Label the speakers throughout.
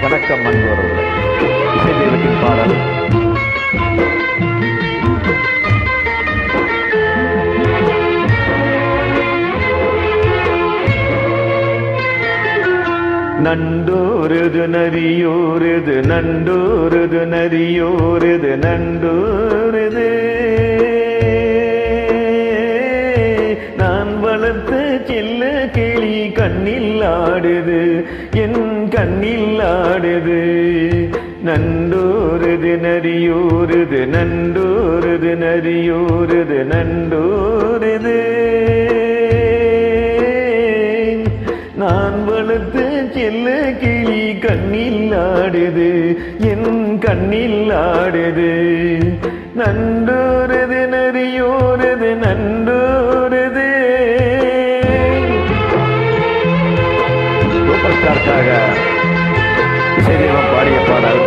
Speaker 1: வணக்கம் அன்புறவுகளே. இசை தெய்வத்தின் பாடல். நண்டோருது நரியோருது நண்டோருது நரியோருது நண்டோருது நான் வளர்த்து செல்ல கிளி கண்ணில் ஆடுது என் கண்ணில் ஆடுது. நண்டோருது நரியோருது நண்டோருது நரியோருது நண்டோருது நான் வளர்த்து செல்ல கிளி கண்ணில் ஆடுது என் கண்ணில் ஆடுது. நண்டோருது நரியோருது நண்டோருது. சூப்பர் ஸ்டாருக்காக இசை தெய்வம் பாடிய பாடல்.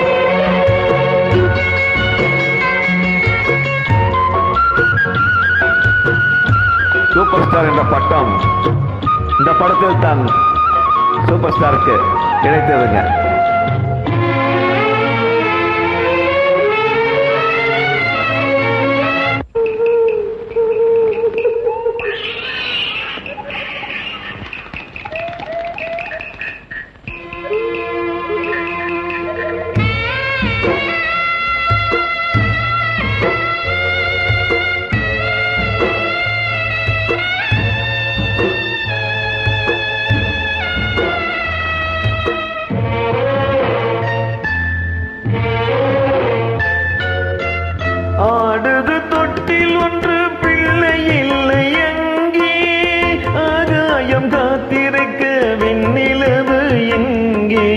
Speaker 1: சூப்பர் ஸ்டார் என்ற பட்டம் இந்த படத்தில் தான் சூப்பர் ஸ்டாருக்கு கிடைத்ததுங்க. ஆடுது தொட்டில் ஒன்று பிள்ளை இல்லை எங்கே, ஆகாயம் காத்திருக்க வெண்ணிலவு எங்கே,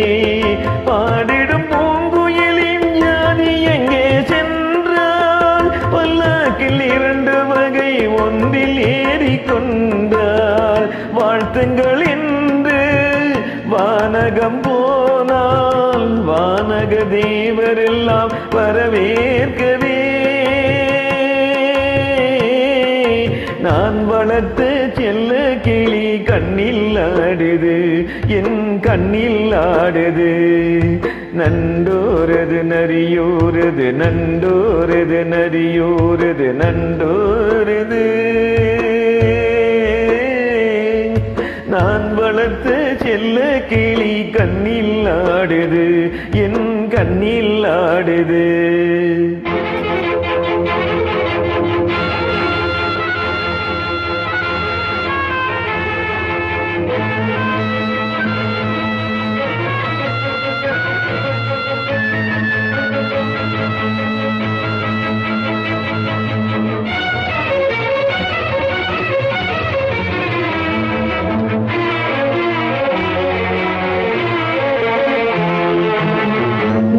Speaker 1: பாடிடும் பூங்குயிலின் ஜாதி எங்கே சென்றால், பல்லாக்கில் 2 வகை ஒன்றில் ஏறிக்கொண்டால், வாழ்த்துங்கள் என்று வானகம் போனால் வானக தேவரெல்லாம் வரவேற்கவே நான் வளர்த்து செல்ல கிளி கண்ணில் ஆடுது என் கண்ணில் ஆடுது. நண்டோரது நரியோரது நண்டோரது நரியோரது நண்டோரது நான் வளர்த்து செல்ல கிளி கண்ணில் ஆடுது என் கண்ணில் ஆடுது.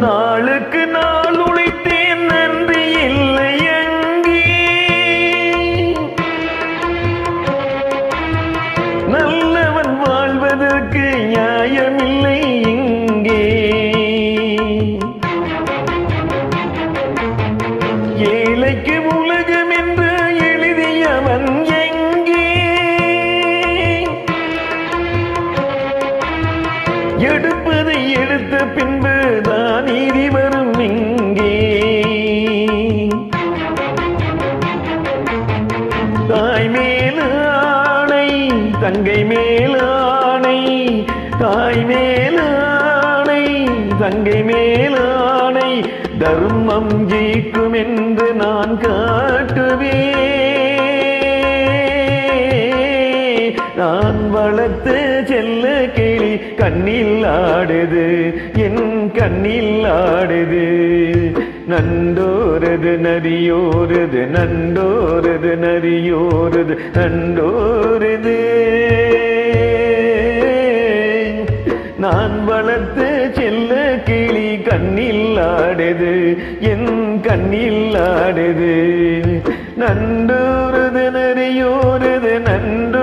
Speaker 1: நாளுக்கு நாள் உழைத்தேன் நன்றி இல்லை எங்கே, நல்லவன் வாழ்வதற்கு நியாயமில்லை இங்கே, ஏழைக்கு உலகம் என்று எழுதியவன் எங்கே, எடுப்பதை எடுத்த பின்பு தான் நீதி வரும் இங்கே, தாய் மேலானை தங்கை மேலானை, தாய் மேலானை தங்கை மேலானை, தர்மம் ஜெயிக்கும் என்று நான் காட்டுவேன். நான் வளர்த்து செல்ல கிளி கண்ணில் ஆடுது என் கண்ணில் ஆடுது. நண்டோரது நரியோரது நண்டோரது நரியோரது நண்டோரது நான் வளர்த்து செல்ல கிளி கண்ணில் ஆடுது என் கண்ணில் ஆடுது. நண்டோரது நரியோரது நண்டோ